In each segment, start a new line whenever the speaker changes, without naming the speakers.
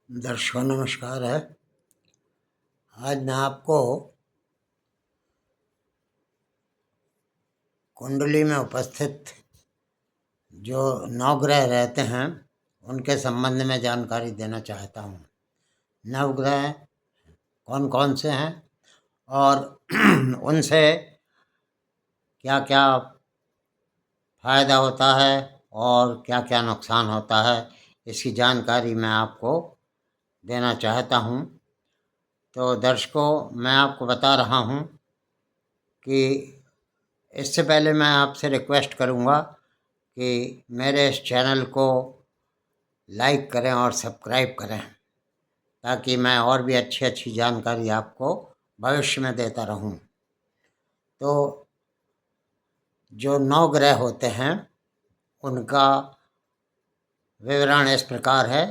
दर्शकों नमस्कार है। आज मैं आपको कुंडली में उपस्थित जो नवग्रह रहते हैं उनके संबंध में जानकारी देना चाहता हूँ। नवग्रह कौन कौन से हैं और उनसे क्या क्या फायदा होता है और क्या क्या नुकसान होता है, इसकी जानकारी मैं आपको देना चाहता हूँ। तो दर्शकों, मैं आपको बता रहा हूँ कि इससे पहले मैं आपसे रिक्वेस्ट करूँगा कि मेरे इस चैनल को लाइक करें और सब्सक्राइब करें, ताकि मैं और भी अच्छी अच्छी जानकारी आपको भविष्य में देता रहूं। तो जो 9 ग्रह होते हैं उनका विवरण इस प्रकार है।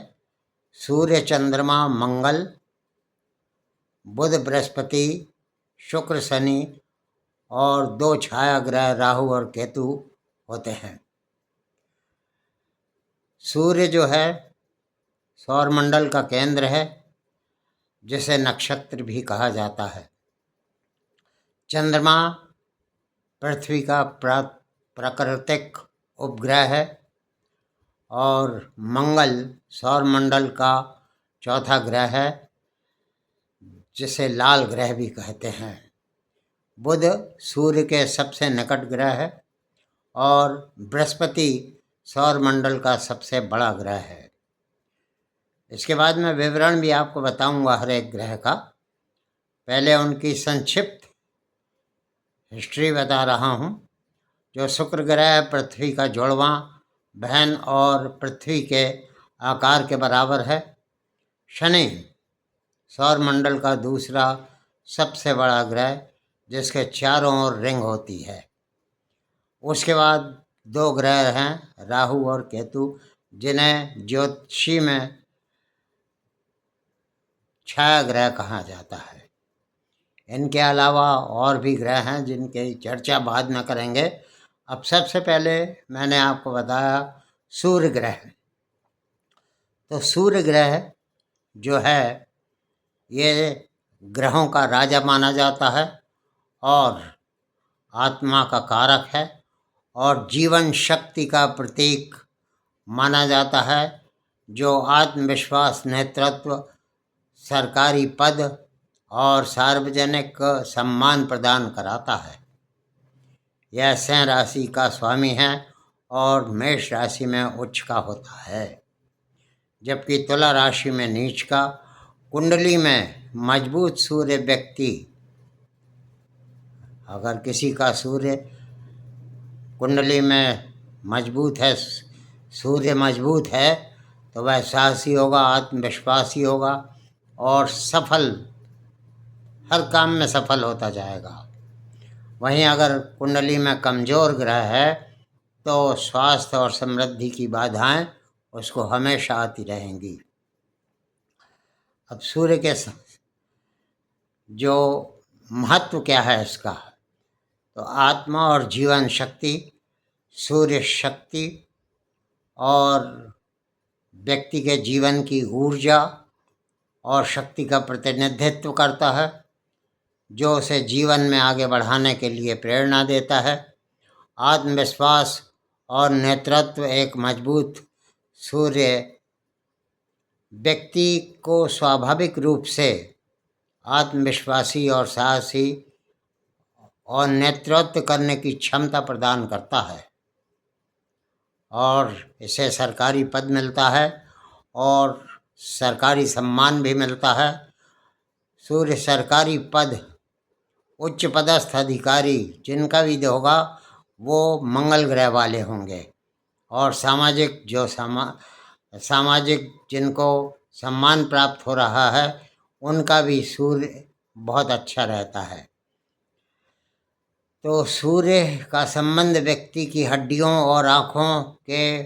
सूर्य, चंद्रमा, मंगल, बुध, बृहस्पति, शुक्र, शनि और 2 छाया ग्रह राहु और केतु होते हैं। सूर्य जो है सौरमंडल का केंद्र है, जिसे नक्षत्र भी कहा जाता है। चंद्रमा पृथ्वी का प्राकृतिक उपग्रह है और मंगल सौरमंडल का चौथा ग्रह है, जिसे लाल ग्रह भी कहते हैं। बुध सूर्य के सबसे निकट ग्रह है और बृहस्पति सौरमंडल का सबसे बड़ा ग्रह है। इसके बाद मैं विवरण भी आपको बताऊंगा हर एक ग्रह का। पहले उनकी संक्षिप्त हिस्ट्री बता रहा हूँ। जो शुक्र ग्रह पृथ्वी का जुड़वां बहन और पृथ्वी के आकार के बराबर है। शनि सौरमंडल का दूसरा सबसे बड़ा ग्रह, जिसके चारों ओर रिंग होती है। उसके बाद 2 ग्रह हैं राहु और केतु, जिन्हें ज्योतिषी में छाया ग्रह कहा जाता है। इनके अलावा और भी ग्रह हैं जिनकी चर्चा बाद में करेंगे। अब सबसे पहले मैंने आपको बताया सूर्य ग्रह। तो सूर्य ग्रह जो है ये ग्रहों का राजा माना जाता है और आत्मा का कारक है और जीवन शक्ति का प्रतीक माना जाता है, जो आत्मविश्वास, नेतृत्व, सरकारी पद और सार्वजनिक सम्मान प्रदान कराता है। यह सिंह राशि का स्वामी है और मेष राशि में उच्च का होता है, जबकि तुला राशि में नीच का। कुंडली में मजबूत सूर्य व्यक्ति, अगर किसी का सूर्य कुंडली में मजबूत है, सूर्य मजबूत है, तो वह साहसी होगा, आत्मविश्वासी होगा और सफल, हर काम में सफल होता जाएगा। वहीं अगर कुंडली में कमजोर ग्रह है तो स्वास्थ्य और समृद्धि की बाधाएं उसको हमेशा आती रहेंगी। अब सूर्य के जो महत्व क्या है इसका, तो आत्मा और जीवन शक्ति, सूर्य शक्ति और व्यक्ति के जीवन की ऊर्जा और शक्ति का प्रतिनिधित्व करता है, जो उसे जीवन में आगे बढ़ाने के लिए प्रेरणा देता है। आत्मविश्वास और नेतृत्व, एक मजबूत सूर्य व्यक्ति को स्वाभाविक रूप से आत्मविश्वासी और साहसी और नेतृत्व करने की क्षमता प्रदान करता है और इसे सरकारी पद मिलता है और सरकारी सम्मान भी मिलता है। सूर्य सरकारी पद, उच्च पदस्थ अधिकारी जिनका भी होगा वो मंगल ग्रह वाले होंगे और सामाजिक सामाजिक जिनको सम्मान प्राप्त हो रहा है उनका भी सूर्य बहुत अच्छा रहता है। तो सूर्य का संबंध व्यक्ति की हड्डियों और आँखों के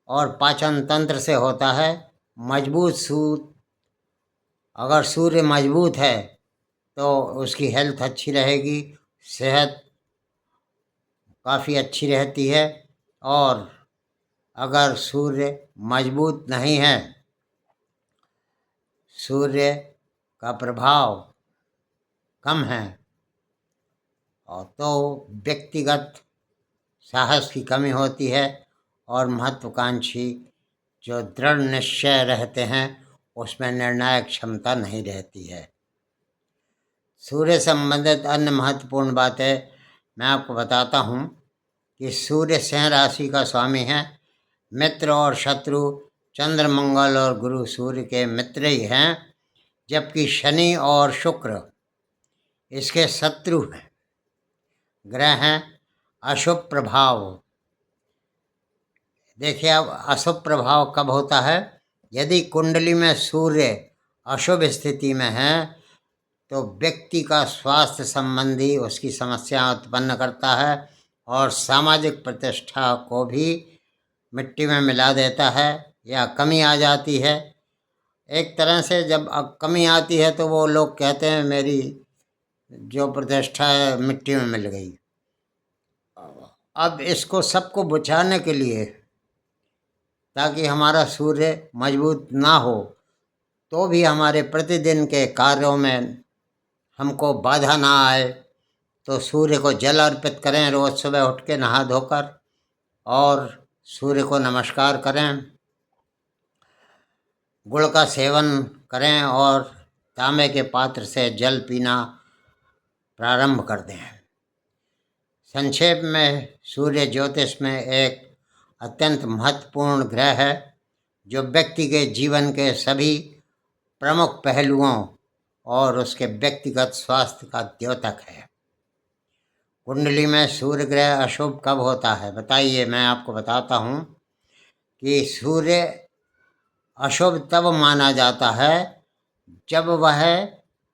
और पाचन तंत्र से होता है। मजबूत अगर सूर्य मजबूत है तो उसकी हेल्थ अच्छी रहेगी, सेहत काफ़ी अच्छी रहती है। और अगर सूर्य मजबूत नहीं है सूर्य का प्रभाव कम है और तो व्यक्तिगत साहस की कमी होती है और महत्वाकांक्षी जो दृढ़ निश्चय रहते हैं उसमें निर्णायक क्षमता नहीं रहती है। सूर्य संबंधित अन्य महत्वपूर्ण बातें मैं आपको बताता हूँ कि सूर्य सिंह राशि का स्वामी है। मित्र और शत्रु चंद्र, मंगल और गुरु सूर्य के मित्र ही हैं, जबकि शनि और शुक्र इसके शत्रु हैं, ग्रह हैं। अशुभ प्रभाव, देखिए अब अशुभ प्रभाव कब होता है? यदि कुंडली में सूर्य अशुभ स्थिति में है तो व्यक्ति का स्वास्थ्य संबंधी उसकी समस्या उत्पन्न करता है और सामाजिक प्रतिष्ठा को भी मिट्टी में मिला देता है या कमी आ जाती है। एक तरह से जब कमी आती है तो वो लोग कहते हैं मेरी जो प्रतिष्ठा है मिट्टी में मिल गई। अब इसको सबको बुझाने के लिए, ताकि हमारा सूर्य मजबूत ना हो तो भी हमारे प्रतिदिन के कार्यों में हमको बाधा ना आए, तो सूर्य को जल अर्पित करें। रोज़ सुबह उठ के नहा धोकर और सूर्य को नमस्कार करें, गुड़ का सेवन करें और तांबे के पात्र से जल पीना प्रारंभ कर दें। संक्षेप में सूर्य ज्योतिष में एक अत्यंत महत्वपूर्ण ग्रह है जो व्यक्ति के जीवन के सभी प्रमुख पहलुओं और उसके व्यक्तिगत स्वास्थ्य का द्योतक है। कुंडली में सूर्य ग्रह अशुभ कब होता है बताइए? मैं आपको बताता हूँ कि सूर्य अशुभ तब माना जाता है जब वह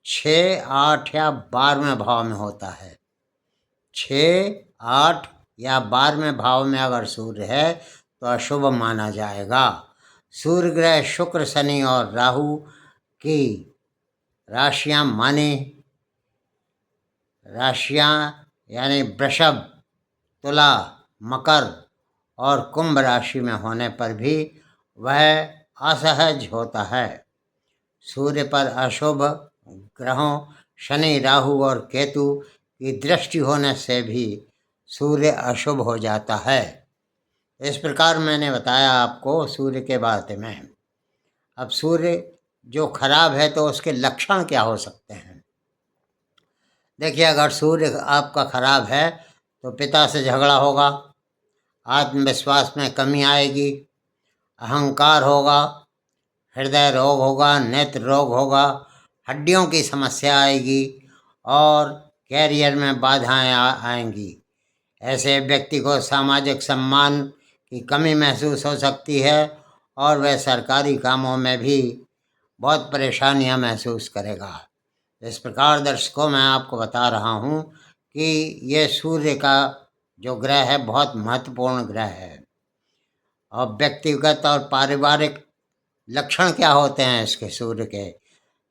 6, 8 या 12वें भाव में होता है। 6, 8 या 12वें भाव में अगर सूर्य है तो अशुभ माना जाएगा। सूर्य ग्रह शुक्र, शनि और राहु की राशियां मानी राशियां यानी वृषभ, तुला, मकर और कुंभ राशि में होने पर भी वह असहज होता है। सूर्य पर अशुभ ग्रहों शनि, राहु और केतु की दृष्टि होने से भी सूर्य अशुभ हो जाता है। इस प्रकार मैंने बताया आपको सूर्य के बारे में। अब सूर्य जो खराब है तो उसके लक्षण क्या हो सकते हैं? देखिए, अगर सूर्य आपका खराब है तो पिता से झगड़ा होगा, आत्मविश्वास में कमी आएगी, अहंकार होगा, हृदय रोग होगा, नेत्र रोग होगा, हड्डियों की समस्या आएगी और कैरियर में बाधाएं आएंगी। ऐसे व्यक्ति को सामाजिक सम्मान की कमी महसूस हो सकती है और वह सरकारी कामों में भी बहुत परेशानियां महसूस करेगा। इस प्रकार दर्शकों, मैं आपको बता रहा हूं कि ये सूर्य का जो ग्रह है बहुत महत्वपूर्ण ग्रह है। और व्यक्तिगत और पारिवारिक लक्षण क्या होते हैं इसके सूर्य के?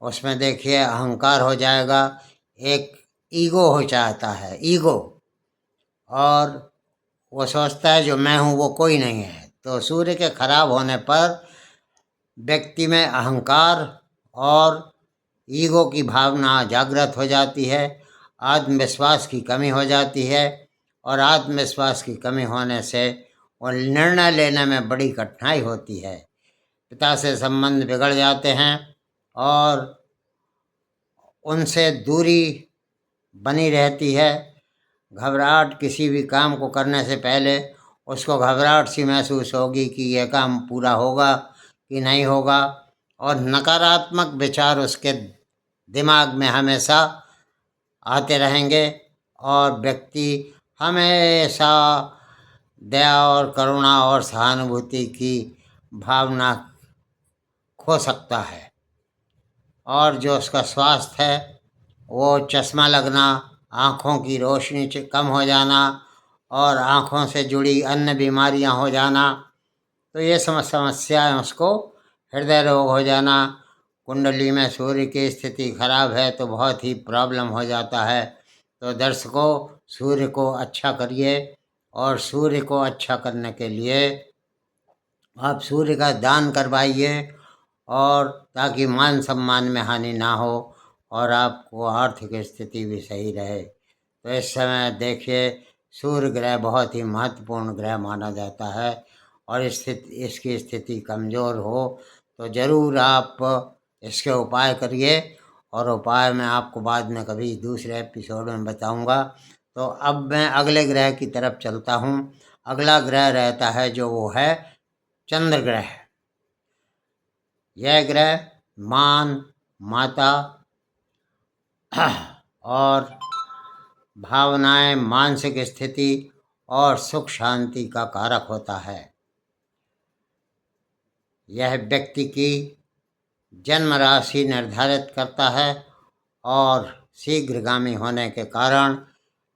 उसमें देखिए, अहंकार हो जाएगा, एक ईगो हो जाता है, ईगो, और वो सोचता है जो मैं हूँ वो कोई नहीं है। तो सूर्य के खराब होने पर व्यक्ति में अहंकार और ईगो की भावना जागृत हो जाती है, आत्मविश्वास की कमी हो जाती है और आत्मविश्वास की कमी होने से वो निर्णय लेने में बड़ी कठिनाई होती है। पिता से संबंध बिगड़ जाते हैं और उनसे दूरी बनी रहती है। घबराहट, किसी भी काम को करने से पहले उसको घबराहट सी महसूस होगी कि यह काम पूरा होगा कि नहीं होगा, और नकारात्मक विचार उसके दिमाग में हमेशा आते रहेंगे और व्यक्ति हमेशा दया और करुणा और सहानुभूति की भावना खो सकता है। और जो उसका स्वास्थ्य है वो चश्मा लगना, आँखों की रोशनी कम हो जाना और आँखों से जुड़ी अन्य बीमारियां हो जाना, तो ये समस्याएं उसको, हृदय रोग हो जाना। कुंडली में सूर्य की स्थिति खराब है तो बहुत ही प्रॉब्लम हो जाता है। तो दर्शकों, सूर्य को अच्छा करिए और सूर्य को अच्छा करने के लिए आप सूर्य का दान करवाइए और ताकि मान सम्मान में हानि ना हो और आपको आर्थिक स्थिति भी सही रहे। तो इस समय देखिए, सूर्य ग्रह बहुत ही महत्वपूर्ण ग्रह माना जाता है और इसकी स्थिति कमज़ोर हो तो ज़रूर आप इसके उपाय करिए, और उपाय मैं आपको बाद में कभी दूसरे एपिसोड में बताऊंगा। तो अब मैं अगले ग्रह की तरफ चलता हूँ। अगला ग्रह रहता है जो वो है चंद्र ग्रह। यह ग्रह मान, माता और भावनाएं, मानसिक स्थिति और सुख शांति का कारक होता है। यह व्यक्ति की जन्म राशि निर्धारित करता है और शीघ्रगामी होने के कारण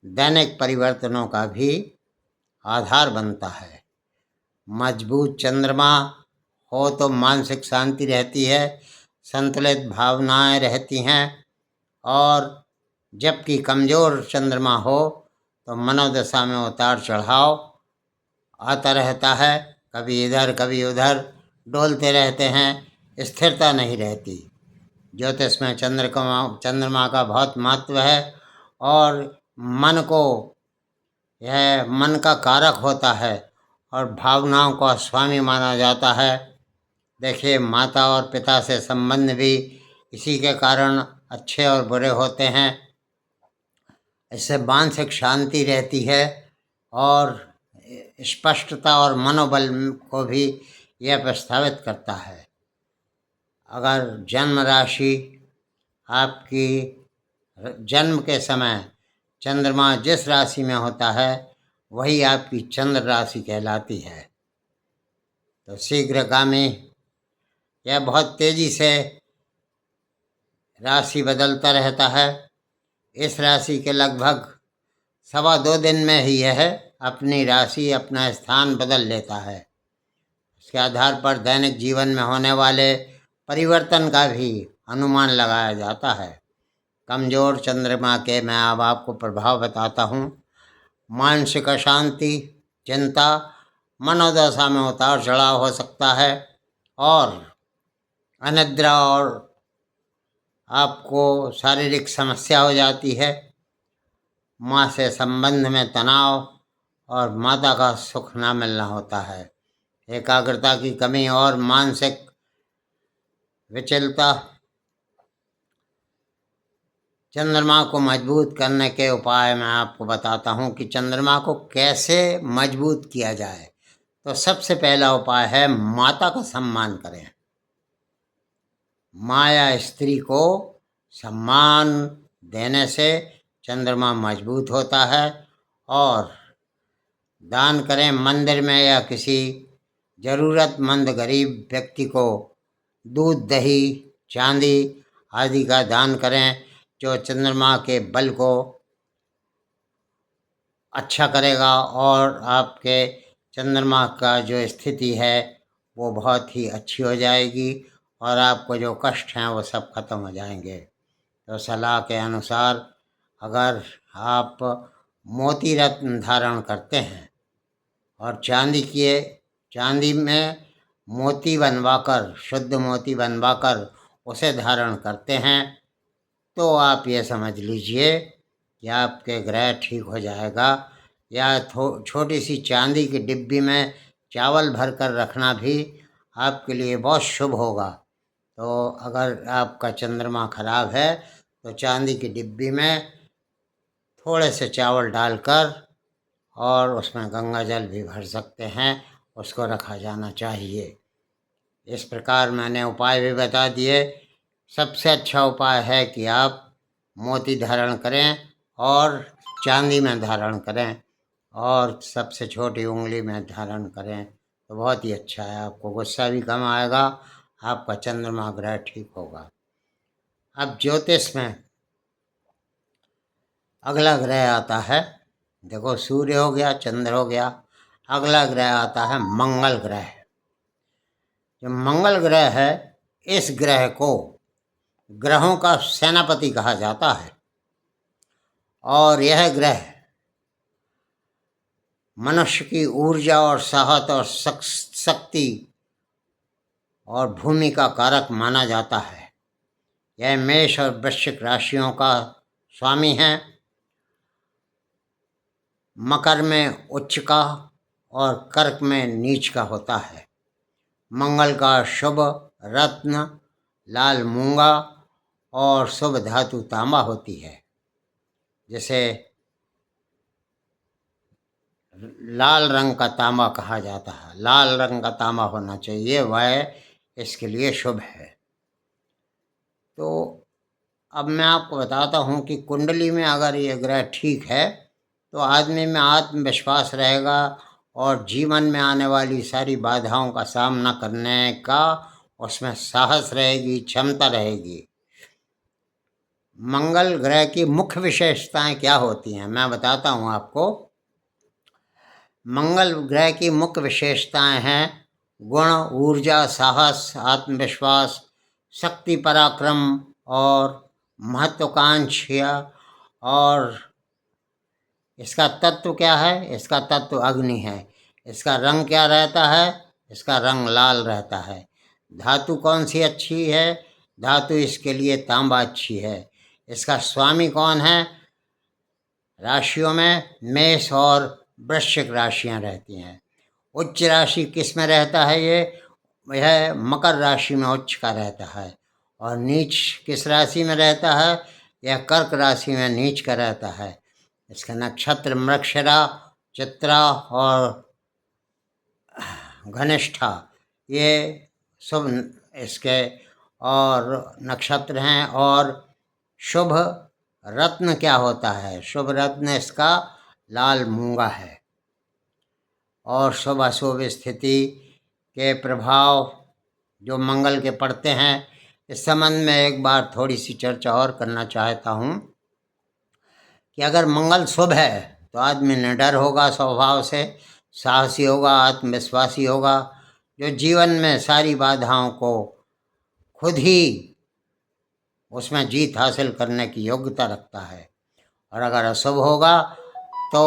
दैनिक परिवर्तनों का भी आधार बनता है। मजबूत चंद्रमा हो तो मानसिक शांति रहती है, संतुलित भावनाएं रहती हैं, और जबकि कमज़ोर चंद्रमा हो तो मनोदशा में उतार चढ़ाव आता रहता है, कभी इधर कभी उधर डोलते रहते हैं, स्थिरता नहीं रहती। ज्योतिष में चंद्रमा का बहुत महत्व है और यह मन का कारक होता है और भावनाओं का स्वामी माना जाता है। देखिए, माता और पिता से संबंध भी इसी के कारण अच्छे और बुरे होते हैं। इससे मानसिक शांति रहती है और स्पष्टता और मनोबल को भी यह प्रस्तावित करता है। अगर जन्म राशि आपकी जन्म के समय चंद्रमा जिस राशि में होता है वही आपकी चंद्र राशि कहलाती है। तो शीघ्रगामी, यह बहुत तेजी से राशि बदलता रहता है। इस राशि के लगभग 2.25 दिन में ही यह अपनी राशि, अपना स्थान बदल लेता है। इसके आधार पर दैनिक जीवन में होने वाले परिवर्तन का भी अनुमान लगाया जाता है। कमज़ोर चंद्रमा के मैं अब आपको प्रभाव बताता हूँ। मानसिक अशांति, चिंता, मनोदशा में उतार चढ़ाव हो सकता है और अनिद्रा और आपको शारीरिक समस्या हो जाती है। माँ से संबंध में तनाव और माता का सुख न मिलना होता है। एकाग्रता की कमी और मानसिक विचलता। चंद्रमा को मजबूत करने के उपाय मैं आपको बताता हूँ कि चंद्रमा को कैसे मजबूत किया जाए। तो सबसे पहला उपाय है माता का सम्मान करें। माँ या स्त्री को सम्मान देने से चंद्रमा मजबूत होता है। और दान करें, मंदिर में या किसी ज़रूरतमंद गरीब व्यक्ति को दूध, दही, चांदी आदि का दान करें, जो चंद्रमा के बल को अच्छा करेगा और आपके चंद्रमा का जो स्थिति है वो बहुत ही अच्छी हो जाएगी और आपको जो कष्ट हैं वो सब खत्म हो जाएंगे। तो सलाह के अनुसार अगर आप मोती रत्न धारण करते हैं और चांदी में मोती बनवाकर, शुद्ध मोती बनवाकर उसे धारण करते हैं, तो आप ये समझ लीजिए कि आपके ग्रह ठीक हो जाएगा। या छोटी सी चांदी की डिब्बी में चावल भरकर रखना भी आपके लिए बहुत शुभ होगा। तो अगर आपका चंद्रमा खराब है तो चांदी की डिब्बी में थोड़े से चावल डालकर और उसमें गंगा जल भी भर सकते हैं, उसको रखा जाना चाहिए। इस प्रकार मैंने उपाय भी बता दिए। सबसे अच्छा उपाय है कि आप मोती धारण करें और चांदी में धारण करें और सबसे छोटी उंगली में धारण करें, तो बहुत ही अच्छा है। आपको गुस्सा भी कम आएगा, आपका चंद्रमा ग्रह ठीक होगा। अब ज्योतिष में अगला ग्रह आता है, देखो सूर्य हो गया, चंद्र हो गया, अगला ग्रह आता है मंगल ग्रह। जो मंगल ग्रह है, इस ग्रह को ग्रहों का सेनापति कहा जाता है और यह ग्रह मनुष्य की ऊर्जा और साहस और शक्ति और भूमि का कारक माना जाता है। यह मेष और वृश्चिक राशियों का स्वामी है। मकर में उच्च का और कर्क में नीच का होता है। मंगल का शुभ रत्न लाल मूंगा और शुभ धातु तांबा होती है। जैसे लाल रंग का तांबा कहा जाता है, लाल रंग का तांबा होना चाहिए, वह इसके लिए शुभ है। तो अब मैं आपको बताता हूँ कि कुंडली में अगर ये ग्रह ठीक है तो आदमी में आत्मविश्वास रहेगा और जीवन में आने वाली सारी बाधाओं का सामना करने का उसमें साहस रहेगी, क्षमता रहेगी। मंगल ग्रह की मुख्य विशेषताएं क्या होती हैं मैं बताता हूँ आपको। मंगल ग्रह की मुख्य विशेषताएं हैं गुण, ऊर्जा, साहस, आत्मविश्वास, शक्ति, पराक्रम और महत्वाकांक्षा। और इसका तत्व क्या है? इसका तत्व अग्नि है। इसका रंग क्या रहता है? इसका रंग लाल रहता है। धातु कौन सी अच्छी है? धातु इसके लिए तांबा अच्छी है। इसका स्वामी कौन है? राशियों में मेष और वृश्चिक राशियां रहती हैं। उच्च राशि किस में रहता है? यह मकर राशि में उच्च का रहता है। और नीच किस राशि में रहता है? यह कर्क राशि में नीच का रहता है। इसका नक्षत्र मृगशिरा, चित्रा और घनिष्ठा ये शुभ इसके और नक्षत्र हैं। और शुभ रत्न क्या होता है? शुभ रत्न इसका लाल मूंगा है। और शुभ अशुभ स्थिति के प्रभाव जो मंगल के पड़ते हैं, इस संबंध में एक बार थोड़ी सी चर्चा और करना चाहता हूँ कि अगर मंगल शुभ है तो आदमी निडर होगा, स्वभाव से साहसी होगा, आत्मविश्वासी होगा, जो जीवन में सारी बाधाओं को खुद ही उसमें जीत हासिल करने की योग्यता रखता है। और अगर अशुभ होगा तो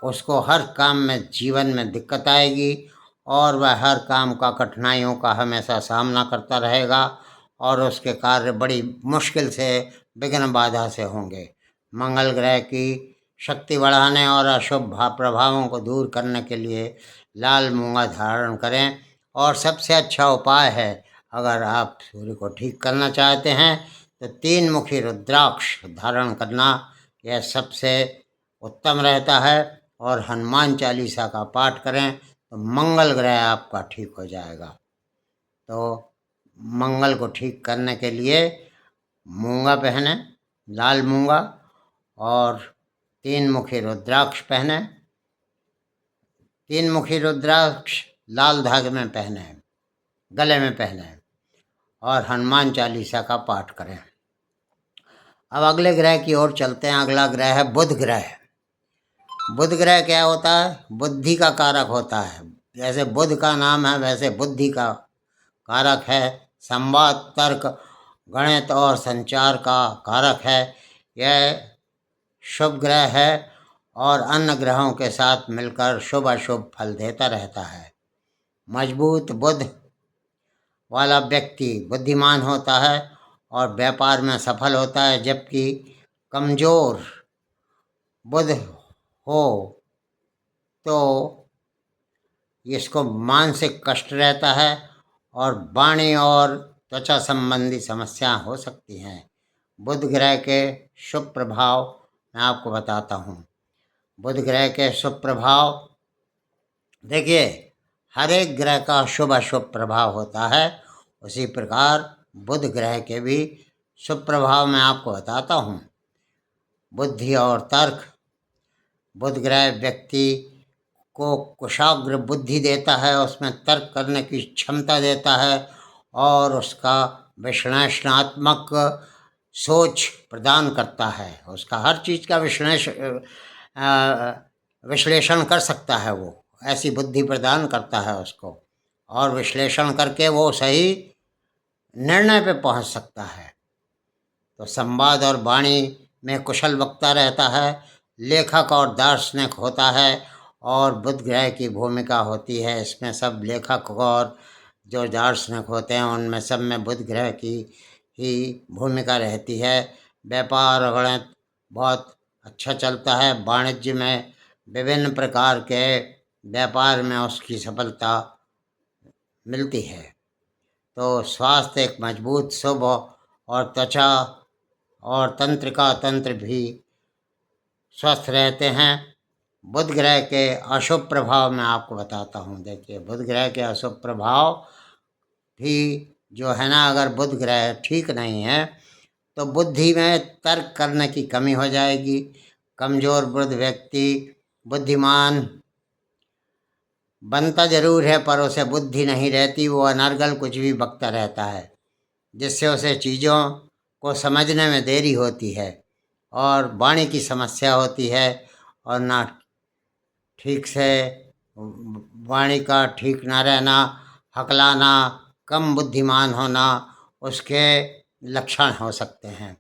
उसको हर काम में जीवन में दिक्कत आएगी और वह हर काम का कठिनाइयों का हमेशा सामना करता रहेगा और उसके कार्य बड़ी मुश्किल से विघ्न बाधा से होंगे। मंगल ग्रह की शक्ति बढ़ाने और अशुभ प्रभावों को दूर करने के लिए लाल मूंगा धारण करें। और सबसे अच्छा उपाय है, अगर आप सूर्य को ठीक करना चाहते हैं तो 3 मुखी रुद्राक्ष धारण करना यह सबसे उत्तम रहता है। और हनुमान चालीसा का पाठ करें तो मंगल ग्रह आपका ठीक हो जाएगा। तो मंगल को ठीक करने के लिए मूंगा पहने, लाल मूंगा, और 3 मुखी रुद्राक्ष पहने। 3 मुखी रुद्राक्ष लाल धागे में पहने, गले में पहने और हनुमान चालीसा का पाठ करें। अब अगले ग्रह की ओर चलते हैं। अगला ग्रह है बुध ग्रह। बुध ग्रह क्या होता है? बुद्धि का कारक होता है। जैसे बुध का नाम है वैसे बुद्धि का कारक है। संवाद, तर्क, गणित और संचार का कारक है। यह शुभ ग्रह है और अन्य ग्रहों के साथ मिलकर शुभ अशुभ फल देता रहता है। मजबूत बुध वाला व्यक्ति बुद्धिमान होता है और व्यापार में सफल होता है, जबकि कमजोर बुध हो तो इसको मानसिक कष्ट रहता है और वाणी और त्वचा संबंधी समस्या हो सकती हैं। बुध ग्रह के शुभ प्रभाव मैं आपको बताता हूँ। बुध ग्रह के शुभ प्रभाव देखिए, हर एक ग्रह का शुभ अशुभ प्रभाव होता है, उसी प्रकार बुध ग्रह के भी शुभ प्रभाव मैं आपको बताता हूँ। बुद्धि और तर्क। बुध ग्रह व्यक्ति को कुशाग्र बुद्धि देता है, उसमें तर्क करने की क्षमता देता है और उसका विश्लेषणात्मक सोच प्रदान करता है। उसका हर चीज़ का विश्लेषण कर सकता है, वो ऐसी बुद्धि प्रदान करता है उसको, और विश्लेषण करके वो सही निर्णय पे पहुंच सकता है। तो संवाद और वाणी में कुशल वक्ता रहता है, लेखक और दार्शनिक होता है। और बुध ग्रह की भूमिका होती है इसमें सब लेखक और जो दार्शनिक होते हैं उनमें सब में बुध ग्रह की ही भूमिका रहती है। व्यापार और गणित बहुत अच्छा चलता है। वाणिज्य में विभिन्न प्रकार के व्यापार में उसकी सफलता मिलती है। तो स्वास्थ्य एक मजबूत, शुभ और त्वचा और तंत्रिका तंत्र भी स्वस्थ रहते हैं। बुध ग्रह के अशुभ प्रभाव मैं आपको बताता हूँ। देखिए, बुध ग्रह के अशुभ प्रभाव भी जो है ना, अगर बुध ग्रह ठीक नहीं है तो बुद्धि में तर्क करने की कमी हो जाएगी। कमजोर बुध व्यक्ति बुद्धिमान बनता जरूर है पर उसे बुद्धि नहीं रहती, वो अनर्गल कुछ भी बकता रहता है, जिससे उसे चीज़ों को समझने में देरी होती है और वाणी की समस्या होती है। और ना ठीक से वाणी का ठीक ना रहना, हकलाना, कम बुद्धिमान होना उसके लक्षण हो सकते हैं।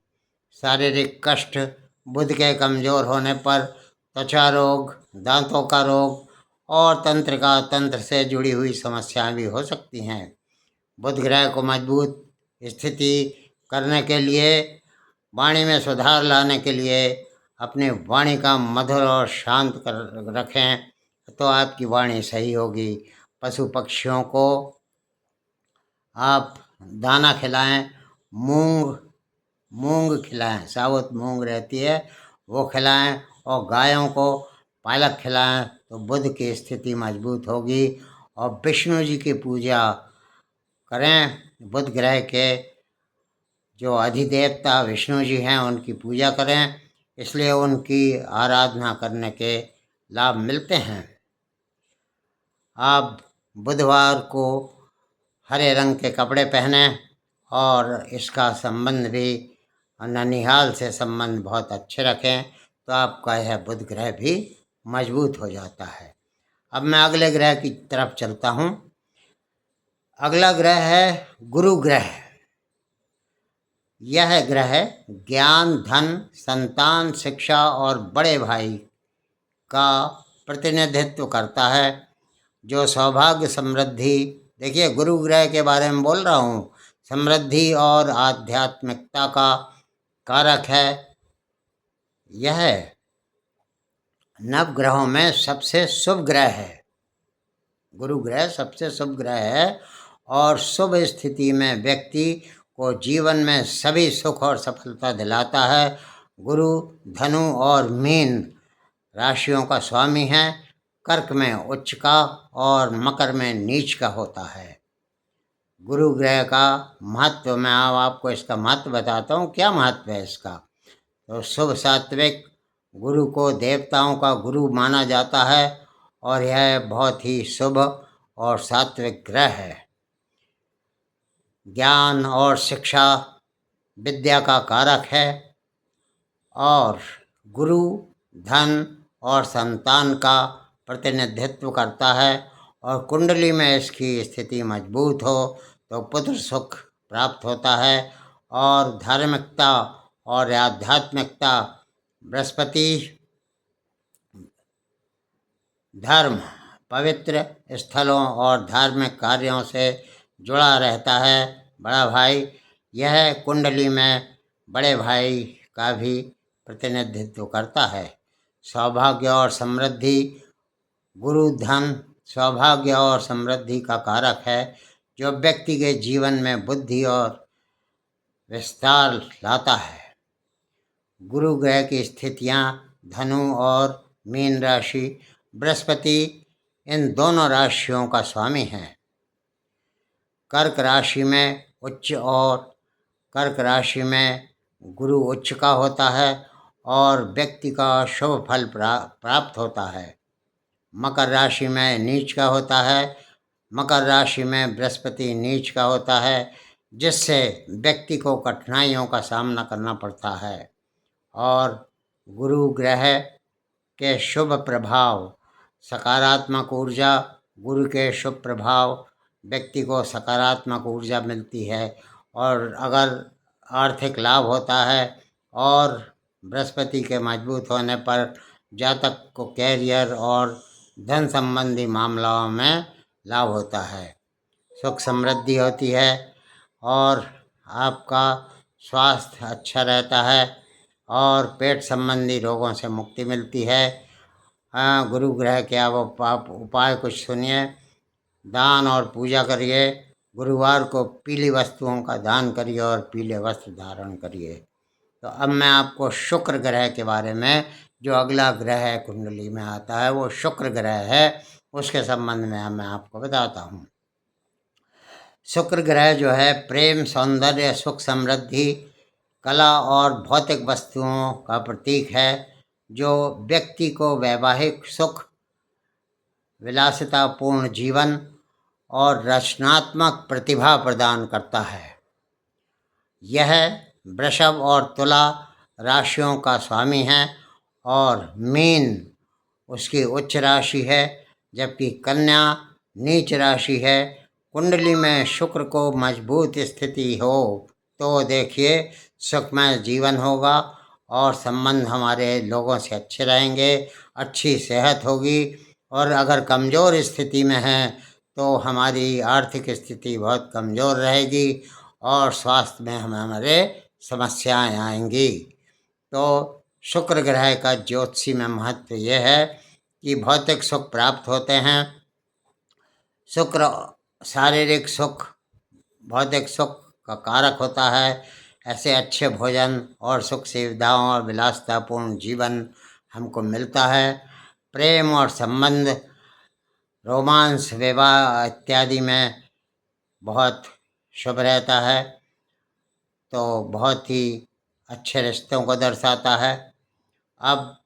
शारीरिक कष्ट बुध के कमजोर होने पर त्वचा रोग, दांतों का रोग और तंत्रिका तंत्र से जुड़ी हुई समस्याएं भी हो सकती हैं। बुध ग्रह को मजबूत स्थिति करने के लिए, वाणी में सुधार लाने के लिए अपनी वाणी का मधुर और शांत कर रखें तो आपकी वाणी सही होगी। पशु पक्षियों को आप दाना खिलाएं, मूंग खिलाएं, साबुत मूंग रहती है वो खिलाएं, और गायों को पालक खिलाएं तो बुध की स्थिति मजबूत होगी। और विष्णु जी की पूजा करें। बुध ग्रह के जो अधिदेवता विष्णु जी हैं उनकी पूजा करें, इसलिए उनकी आराधना करने के लाभ मिलते हैं। आप बुधवार को हरे रंग के कपड़े पहने और इसका संबंध भी ननिहाल से संबंध बहुत अच्छे रखें तो आपका यह बुध ग्रह भी मजबूत हो जाता है। अब मैं अगले ग्रह की तरफ चलता हूँ। अगला ग्रह है गुरु ग्रह। यह ग्रह ज्ञान, धन, संतान, शिक्षा और बड़े भाई का प्रतिनिधित्व करता है, जो सौभाग्य, समृद्धि, देखिए गुरु ग्रह के बारे में बोल रहा हूँ, समृद्धि और आध्यात्मिकता का कारक है। यह नवग्रहों में सबसे शुभ ग्रह है। गुरु ग्रह सबसे शुभ ग्रह है और शुभ स्थिति में व्यक्ति को जीवन में सभी सुख और सफलता दिलाता है। गुरु धनु और मीन राशियों का स्वामी है। कर्क में उच्च का और मकर में नीच का होता है। गुरु ग्रह का महत्व मैं आपको इसका महत्व बताता हूँ। क्या महत्व है इसका? तो शुभ सात्विक, गुरु को देवताओं का गुरु माना जाता है और यह बहुत ही शुभ और सात्विक ग्रह है। ज्ञान और शिक्षा, विद्या का कारक है और गुरु धन और संतान का प्रतिनिधित्व करता है। और कुंडली में इसकी स्थिति मजबूत हो तो पुत्र सुख प्राप्त होता है। और धार्मिकता और आध्यात्मिकता, बृहस्पति धर्म, पवित्र स्थलों और धार्मिक कार्यों से जुड़ा रहता है। बड़ा भाई, यह कुंडली में बड़े भाई का भी प्रतिनिधित्व करता है। सौभाग्य और समृद्धि, गुरु धन सौभाग्य और समृद्धि का कारक है, जो व्यक्ति के जीवन में बुद्धि और विस्तार लाता है। गुरु ग्रह की स्थितियां धनु और मीन राशि, बृहस्पति इन दोनों राशियों का स्वामी है। कर्क राशि में कर्क राशि में गुरु उच्च का होता है और व्यक्ति का शुभ फल प्राप्त होता है। मकर राशि में नीच का होता है। मकर राशि में बृहस्पति नीच का होता है, जिससे व्यक्ति को कठिनाइयों का सामना करना पड़ता है। और गुरु ग्रह के शुभ प्रभाव, सकारात्मक ऊर्जा, गुरु के शुभ प्रभाव व्यक्ति को सकारात्मक ऊर्जा मिलती है और अगर आर्थिक लाभ होता है। और बृहस्पति के मजबूत होने पर जातक को कैरियर और धन संबंधी मामलों में लाभ होता है। सुख समृद्धि होती है और आपका स्वास्थ्य अच्छा रहता है और पेट संबंधी रोगों से मुक्ति मिलती है। हाँ, गुरु ग्रह के आप उपाय कुछ सुनिए। दान और पूजा करिए। गुरुवार को पीली वस्तुओं का दान करिए और पीले वस्त्र धारण करिए। तो अब मैं आपको शुक्र ग्रह के बारे में, जो अगला ग्रह है कुंडली में आता है, वो शुक्र ग्रह है, उसके संबंध में मैं आपको बताता हूँ। शुक्र ग्रह जो है प्रेम, सौंदर्य, सुख समृद्धि, कला और भौतिक वस्तुओं का प्रतीक है, जो व्यक्ति को वैवाहिक सुख, विलासितापूर्ण जीवन और रचनात्मक प्रतिभा प्रदान करता है। यह वृषभ और तुला राशियों का स्वामी है और मीन उसकी उच्च राशि है, जबकि कन्या नीच राशि है। कुंडली में शुक्र को मजबूत स्थिति हो तो देखिए सुखमय जीवन होगा और संबंध हमारे लोगों से अच्छे रहेंगे, अच्छी सेहत होगी। और अगर कमज़ोर स्थिति में है तो हमारी आर्थिक स्थिति बहुत कमज़ोर रहेगी और स्वास्थ्य में हमारे समस्याएं आएंगी। तो शुक्र ग्रह का ज्योतिषी में महत्व यह है कि भौतिक सुख प्राप्त होते हैं। शुक्र शारीरिक सुख, भौतिक सुख का कारक होता है। ऐसे अच्छे भोजन और सुख सुविधाओं और विलासितापूर्ण जीवन हमको मिलता है। प्रेम और संबंध, रोमांस, विवाह इत्यादि में बहुत शुभ रहता है, तो बहुत ही अच्छे रिश्तों को दर्शाता है। अब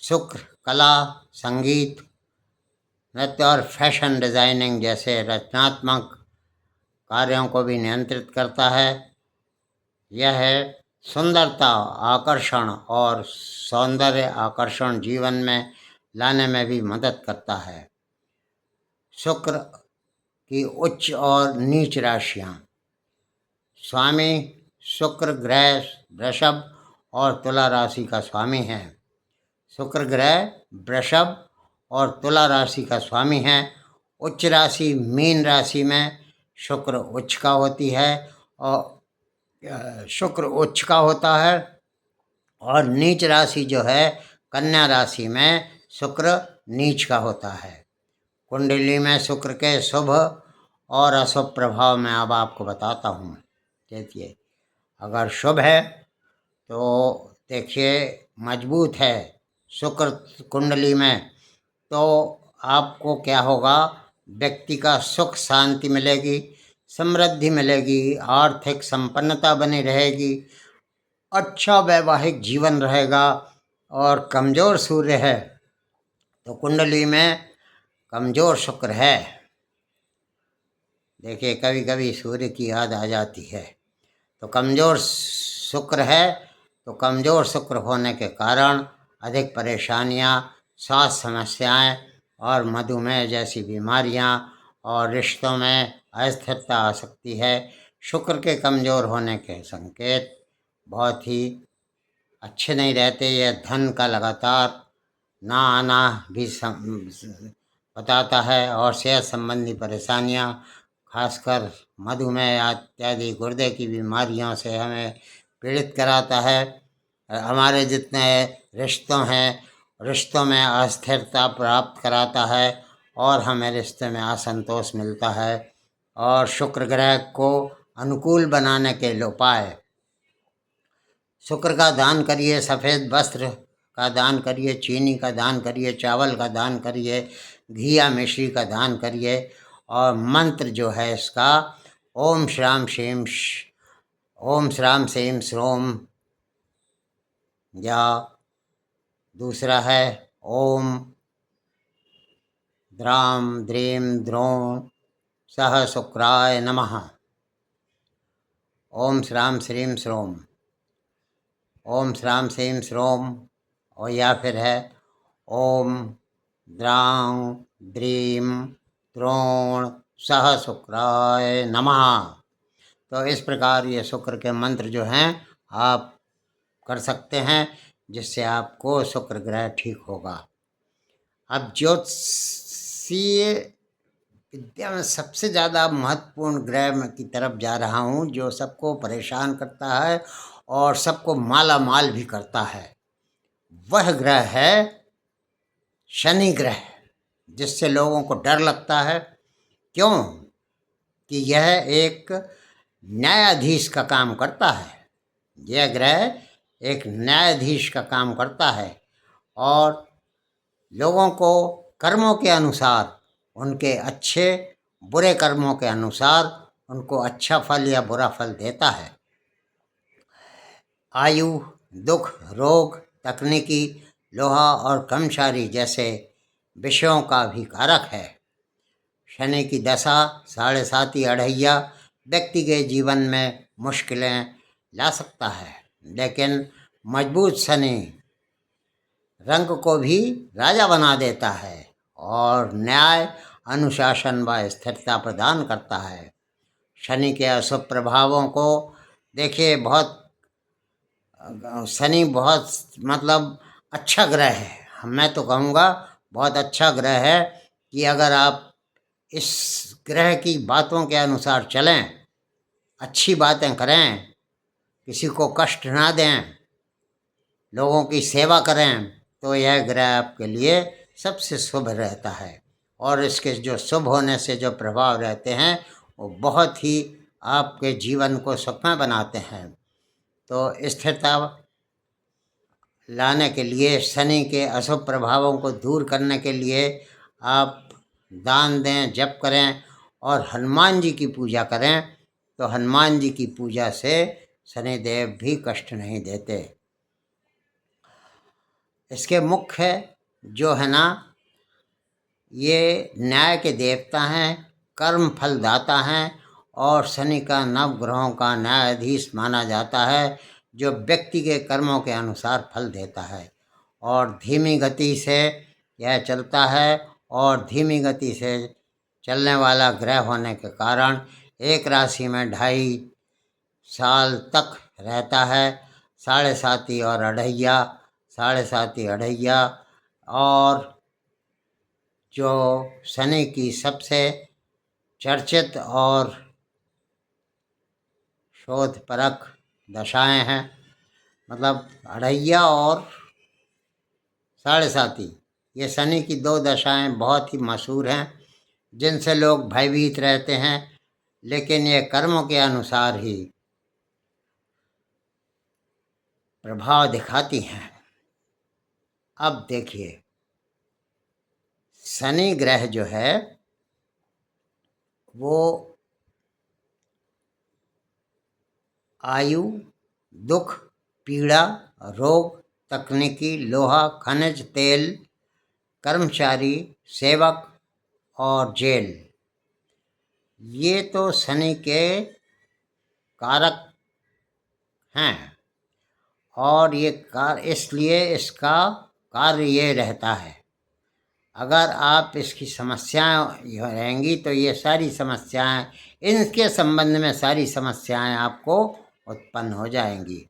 शुक्र कला, संगीत, नृत्य और फैशन डिज़ाइनिंग जैसे रचनात्मक कार्यों को भी नियंत्रित करता है। यह सुंदरता, आकर्षण और सौंदर्य आकर्षण जीवन में लाने में भी मदद करता है। शुक्र की उच्च और नीच राशियाँ। स्वामी शुक्र ग्रह वृषभ और तुला राशि का स्वामी है। शुक्र ग्रह वृषभ और तुला राशि का स्वामी है। उच्च राशि मीन राशि में शुक्र उच्च का होती है और शुक्र उच्च का होता है और नीच राशि जो है कन्या राशि में शुक्र नीच का होता है। कुंडली में शुक्र के शुभ और अशुभ प्रभाव मैं अब आपको बताता हूँ। देखिए, अगर शुभ है तो देखिए मजबूत है शुक्र कुंडली में, तो आपको क्या होगा, व्यक्ति का सुख शांति मिलेगी, समृद्धि मिलेगी, आर्थिक संपन्नता बनी रहेगी, अच्छा वैवाहिक जीवन रहेगा। और कमज़ोर सूर्य है तो कुंडली में कमज़ोर शुक्र है, देखिए कभी कभी सूर्य की याद आ जाती है। तो कमज़ोर शुक्र है, तो कमज़ोर शुक्र होने के कारण अधिक परेशानियां, स्वास्थ्य समस्याएं और मधुमेह जैसी बीमारियां और रिश्तों में अस्थिरता आ सकती है। शुक्र के कमज़ोर होने के संकेत बहुत ही अच्छे नहीं रहते। यह धन का लगातार ना आना भी बताता है और सेहत संबंधी परेशानियां, खासकर मधुमेह इत्यादि गुर्दे की बीमारियों से हमें पीड़ित कराता है। हमारे जितने रिश्तों में अस्थिरता प्राप्त कराता है और हमें रिश्ते में असंतोष मिलता है। और शुक्र ग्रह को अनुकूल बनाने के उपाय, शुक्र का दान करिए, सफ़ेद वस्त्र का दान करिए, चीनी का दान करिए, चावल का दान करिए, घी या मिश्री का दान करिए। और मंत्र जो है इसका ओम श्राम सेम श्रोम, या दूसरा है ओम द्राम द्रीम द्रोण सह शुक्राय नमः। ओम श्राम श्रीम श्रोम, ओम श्राम सेम श्रोम, और या फिर है ओम द्रांग द्रीम द्रोण सह शुक्राय नमः। तो इस प्रकार ये शुक्र के मंत्र जो हैं आप कर सकते हैं, जिससे आपको शुक्र ग्रह ठीक होगा। अब ज्योतिषीय विद्या में सबसे ज़्यादा महत्वपूर्ण ग्रह की तरफ जा रहा हूँ जो सबको परेशान करता है और सबको माला माल भी करता है। वह ग्रह है शनि ग्रह, जिससे लोगों को डर लगता है। क्यों? कि यह एक न्यायाधीश का काम करता है। यह ग्रह एक न्यायाधीश का काम करता है और लोगों को कर्मों के अनुसार, उनके अच्छे बुरे कर्मों के अनुसार उनको अच्छा फल या बुरा फल देता है। आयु, दुख, रोग, तकनीकी, लोहा और कर्मचारी जैसे विषयों का भी कारक है। शनि की दशा 7.5 अढ़ैया व्यक्ति के जीवन में मुश्किलें ला सकता है, लेकिन मजबूत शनि रंग को भी राजा बना देता है और न्याय, अनुशासन व स्थिरता प्रदान करता है। शनि के अशुभ प्रभावों को देखिए, शनि बहुत मतलब अच्छा ग्रह है। मैं तो कहूँगा बहुत अच्छा ग्रह है कि अगर आप इस ग्रह की बातों के अनुसार चलें, अच्छी बातें करें, किसी को कष्ट ना दें, लोगों की सेवा करें, तो यह ग्रह आपके लिए सबसे शुभ रहता है। और इसके जो शुभ होने से जो प्रभाव रहते हैं वो बहुत ही आपके जीवन को सुखमय बनाते हैं। तो स्थिरता लाने के लिए, शनि के अशुभ प्रभावों को दूर करने के लिए आप दान दें, जप करें और हनुमान जी की पूजा करें। तो हनुमान जी की पूजा से शनिदेव भी कष्ट नहीं देते। इसके मुख्य जो है ना, ये न्याय के देवता हैं, कर्म फलदाता हैं और शनि का नवग्रहों का न्यायाधीश माना जाता है, जो व्यक्ति के कर्मों के अनुसार फल देता है। और धीमी गति से यह चलता है और धीमी गति से चलने वाला ग्रह होने के कारण एक राशि में 2.5 साल तक रहता है। 7.5 और अढ़ैया, 7.5 अढ़ैया। और जो शनि की सबसे चर्चित और शोधपरक दशाएं हैं, मतलब अढ़ैया और 7.5, ये शनि की 2 दशाएं बहुत ही मशहूर हैं, जिनसे लोग भयभीत रहते हैं, लेकिन ये कर्मों के अनुसार ही प्रभाव दिखाती हैं। अब देखिए, शनि ग्रह जो है वो आयु, दुख, पीड़ा, रोग, तकनीकी, लोहा, खनिज तेल, कर्मचारी, सेवक और जेल, ये तो शनि के कारक हैं। और ये इसलिए इसका कार्य ये रहता है, अगर आप इसकी समस्याएं रहेंगी तो ये सारी समस्याएं, इनके संबंध में सारी समस्याएं आपको उत्पन्न हो जाएंगी।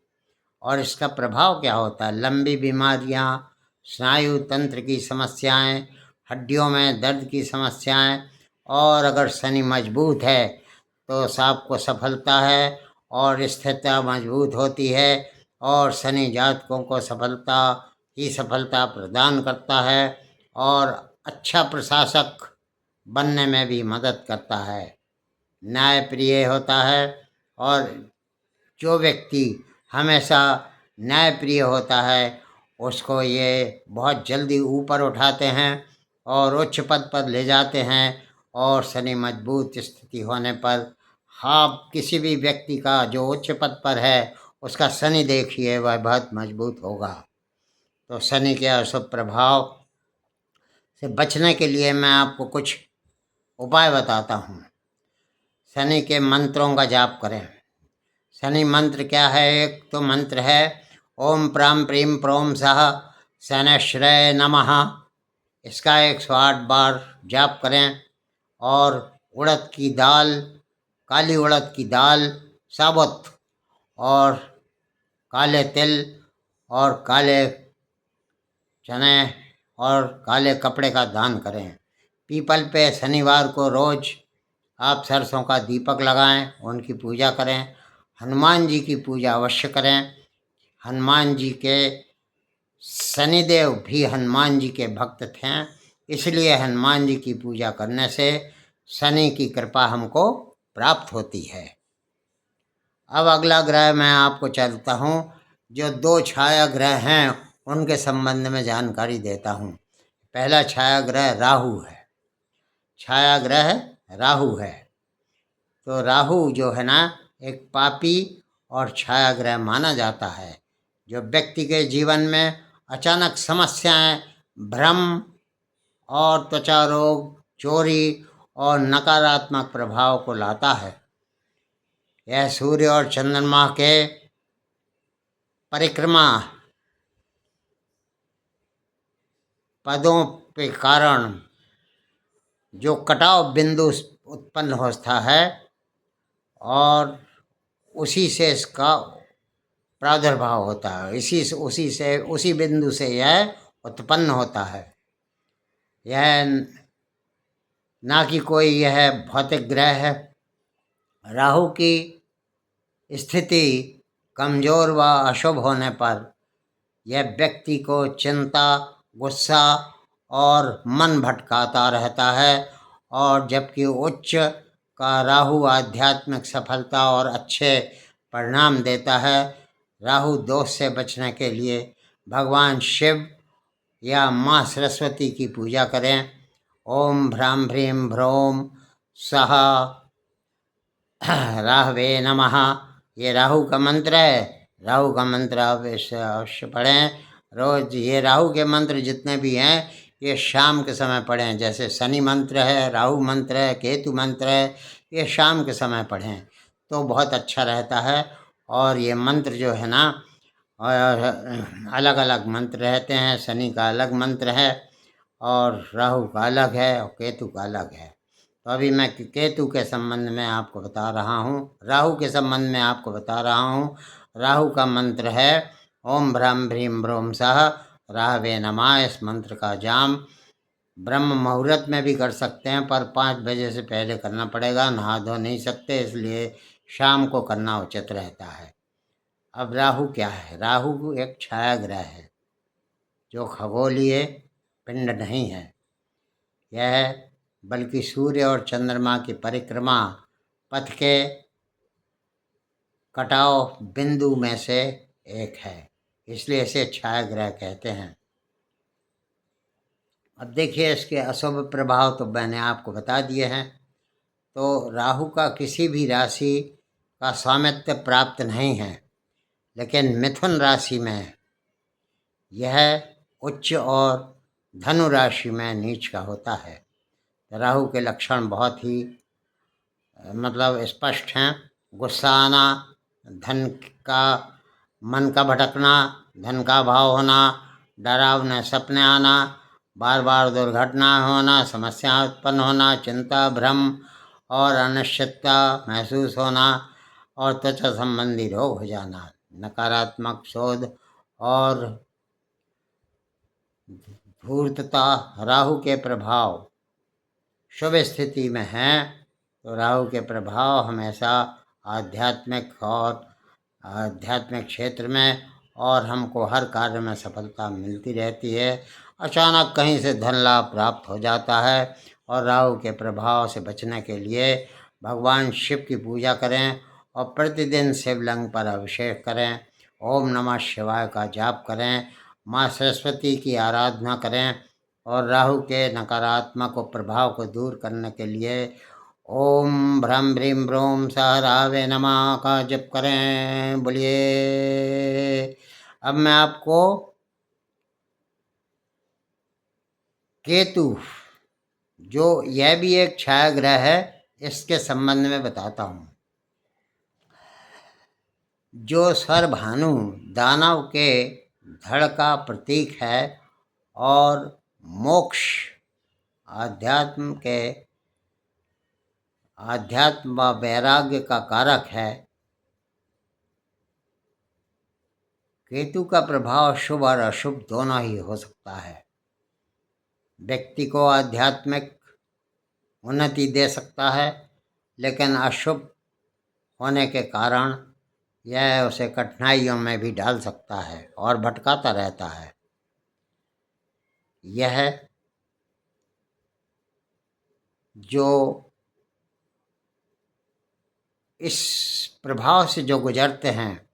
और इसका प्रभाव क्या होता है? लंबी बीमारियां, स्नायु तंत्र की समस्याएं, हड्डियों में दर्द की समस्याएं। और अगर शनि मजबूत है तो आपको सफलता है और स्थिरता मजबूत होती है और शनि जातकों को सफलता ही सफलता प्रदान करता है और अच्छा प्रशासक बनने में भी मदद करता है, न्यायप्रिय होता है। और जो व्यक्ति हमेशा न्यायप्रिय होता है उसको ये बहुत जल्दी ऊपर उठाते हैं और उच्च पद पर ले जाते हैं। और शनि मजबूत स्थिति होने पर आप किसी भी व्यक्ति का जो उच्च पद पर है उसका शनि देखिए, वह बहुत मजबूत होगा। तो शनि के अशुभ प्रभाव से बचने के लिए मैं आपको कुछ उपाय बताता हूँ। शनि के मंत्रों का जाप करें। शनि मंत्र क्या है? एक तो मंत्र है ओम प्राम प्रीम प्रोम सह शनैश्रय नमः। इसका 108 बार जाप करें। और उड़द की दाल, काली उड़द की दाल साबुत और काले तिल और काले चने और काले कपड़े का दान करें। पीपल पे शनिवार को रोज आप सरसों का दीपक लगाएं, उनकी पूजा करें। हनुमान जी की पूजा अवश्य करें। हनुमान जी के शनिदेव भी हनुमान जी के भक्त थे, इसलिए हनुमान जी की पूजा करने से शनि की कृपा हमको प्राप्त होती है। अब अगला ग्रह मैं आपको चलता हूँ। जो 2 छाया ग्रह हैं उनके संबंध में जानकारी देता हूँ। पहला छाया ग्रह राहु है। छाया ग्रह राहु है। तो राहु जो है ना, एक पापी और छाया ग्रह माना जाता है, जो व्यक्ति के जीवन में अचानक समस्याएं, भ्रम और त्वचा रोग, चोरी और नकारात्मक प्रभाव को लाता है। यह सूर्य और चंद्रमा के परिक्रमा पदों के कारण जो कटाव बिंदु उत्पन्न होता है और उसी से इसका प्रादुर्भाव होता है, उसी बिंदु से यह उत्पन्न होता है। यह ना कि कोई यह भौतिक ग्रह है। राहु की स्थिति कमजोर व अशुभ होने पर यह व्यक्ति को चिंता, गुस्सा और मन भटकाता रहता है। और जबकि उच्च का राहु आध्यात्मिक सफलता और अच्छे परिणाम देता है। राहु दोष से बचने के लिए भगवान शिव या माँ सरस्वती की पूजा करें। ओम भ्राम भ्रीम भ्रोम सह राहवे नमः, ये राहु का मंत्र है। राहु का मंत्र आप अवश्य पढ़ें रोज। ये राहु के मंत्र जितने भी हैं ये शाम के समय पढ़ें। जैसे शनि मंत्र है, राहु मंत्र है, केतु मंत्र है, ये शाम के समय पढ़ें तो बहुत अच्छा रहता है। और ये मंत्र जो है ना, अलग अलग मंत्र रहते हैं। शनि का अलग मंत्र है और राहु का अलग है और केतु का अलग है। तो अभी मैं केतु के संबंध में आपको बता रहा हूँ, राहु के संबंध में आपको बता रहा हूँ। राहु का मंत्र है ओम भ्रम भ्रीम भ्रोम सह राहवे नमः। इस मंत्र का जाप ब्रह्म मुहूर्त में भी कर सकते हैं, पर 5 बजे से पहले करना पड़ेगा। नहा धो नहीं सकते, इसलिए शाम को करना उचित रहता है। अब राहु क्या है? राहु एक छाया ग्रह है जो खगोलीय पिंड नहीं है यह, बल्कि सूर्य और चंद्रमा की परिक्रमा पथ के कटाव बिंदु में से एक है, इसलिए इसे छाया ग्रह कहते हैं। अब देखिए इसके अशुभ प्रभाव तो मैंने आपको बता दिए हैं। तो राहु का किसी भी राशि का स्वामित्व प्राप्त नहीं है, लेकिन मिथुन राशि में यह उच्च और धनु राशि में नीच का होता है। राहु के लक्षण बहुत ही मतलब स्पष्ट हैं। गुस्सा आना, धन का मन का भटकना, धन का अभाव होना, डरावने सपने आना, बार बार दुर्घटना होना, समस्या उत्पन्न होना, चिंता, भ्रम और अनिश्चितता महसूस होना और त्वचा संबंधी रोग हो जाना, नकारात्मक शोध और धूर्तता। राहु के प्रभाव शुभ स्थिति में हैं तो राहु के प्रभाव हमेशा आध्यात्मिक क्षेत्र में और हमको हर कार्य में सफलता मिलती रहती है। अचानक कहीं से धन लाभ प्राप्त हो जाता है। और राहु के प्रभाव से बचने के लिए भगवान शिव की पूजा करें और प्रतिदिन शिवलिंग पर अभिषेक करें। ओम नमः शिवाय का जाप करें, माँ सरस्वती की आराधना करें और राहु के नकारात्मक प्रभाव को दूर करने के लिए ओम भ्रम भ्रीम भ्रोम सह राहवे नमः का जप करें। बोलिए। अब मैं आपको केतु, जो यह भी एक छाया ग्रह है, इसके संबंध में बताता हूँ। जो सर्वभानु दानव के धड़ का प्रतीक है और मोक्ष आध्यात्म व वैराग्य का कारक है। केतु का प्रभाव शुभ और अशुभ दोनों ही हो सकता है। व्यक्ति को आध्यात्मिक उन्नति दे सकता है, लेकिन अशुभ होने के कारण यह उसे कठिनाइयों में भी डाल सकता है और भटकाता रहता है। यह जो इस प्रभाव से जो गुजरते हैं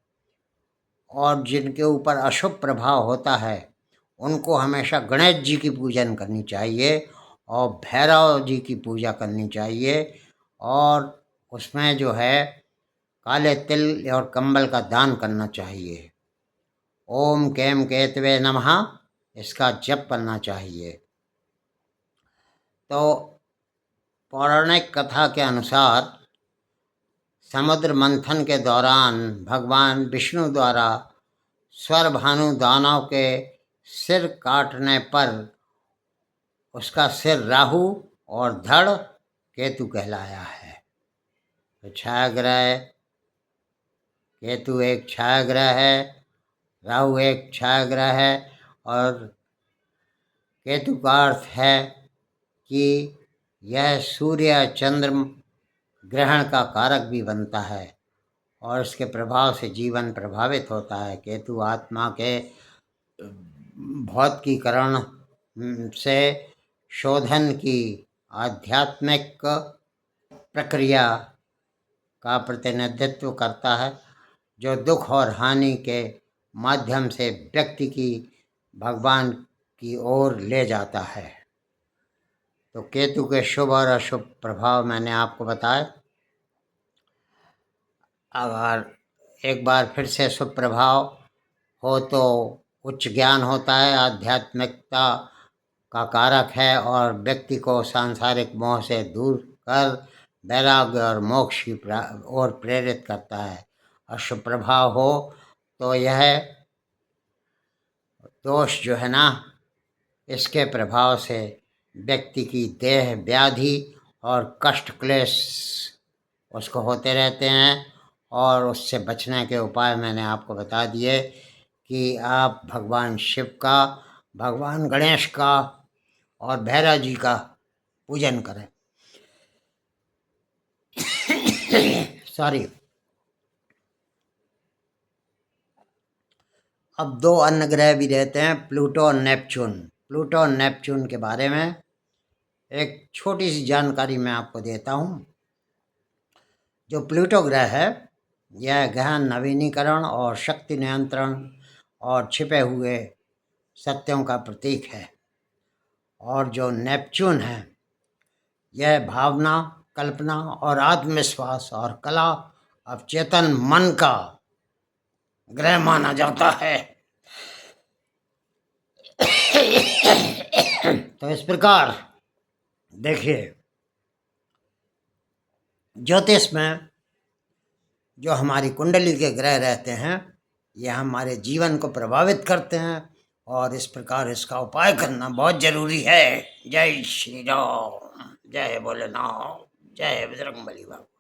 और जिनके ऊपर अशुभ प्रभाव होता है, उनको हमेशा गणेश जी की पूजन करनी चाहिए और भैरव जी की पूजा करनी चाहिए, और उसमें जो है काले तिल और कंबल का दान करना चाहिए। ओम केम केतवे नमः इसका जप करना चाहिए। तो पौराणिक कथा के अनुसार समुद्र मंथन के दौरान भगवान विष्णु द्वारा स्वरभानु दानव के सिर काटने पर उसका सिर राहु और धड़ केतु कहलाया है। तो छायाग्रह, केतु एक छायाग्रह है, राहु एक छायाग्रह है, और केतु का अर्थ है कि यह सूर्य चंद्र ग्रहण का कारक भी बनता है और इसके प्रभाव से जीवन प्रभावित होता है। केतु आत्मा के भौतिकीकरण से शोधन की आध्यात्मिक प्रक्रिया का प्रतिनिधित्व करता है, जो दुख और हानि के माध्यम से व्यक्ति की भगवान की ओर ले जाता है। तो केतु के शुभ और अशुभ प्रभाव मैंने आपको बताए। अगर एक बार फिर से शुभ प्रभाव हो तो उच्च ज्ञान होता है, आध्यात्मिकता का कारक है और व्यक्ति को सांसारिक मोह से दूर कर वैराग्य और मोक्ष की ओर प्रेरित करता है। अशुभ प्रभाव हो तो यह दोष जो है ना, इसके प्रभाव से व्यक्ति की देह व्याधि और कष्ट क्लेश उसको होते रहते हैं, और उससे बचने के उपाय मैंने आपको बता दिए कि आप भगवान शिव का, भगवान गणेश का और भैरव जी का पूजन करें। सॉरी। अब दो अन्य ग्रह भी रहते हैं, प्लूटो और नेपच्यून। प्लूटो और नेपच्यून के बारे में एक छोटी सी जानकारी मैं आपको देता हूँ। जो प्लूटो ग्रह है, यह गहन नवीनीकरण और शक्ति नियंत्रण और छिपे हुए सत्यों का प्रतीक है। और जो नेपच्यून है, यह भावना, कल्पना और आत्मविश्वास और कला अवचेतन मन का ग्रह माना जाता है। तो इस प्रकार देखिए, ज्योतिष में जो हमारी कुंडली के ग्रह रहते हैं, यह हमारे जीवन को प्रभावित करते हैं, और इस प्रकार इसका उपाय करना बहुत जरूरी है। जय श्री राम, जय भोलेनाथ, जय बजरंगबली बाबा।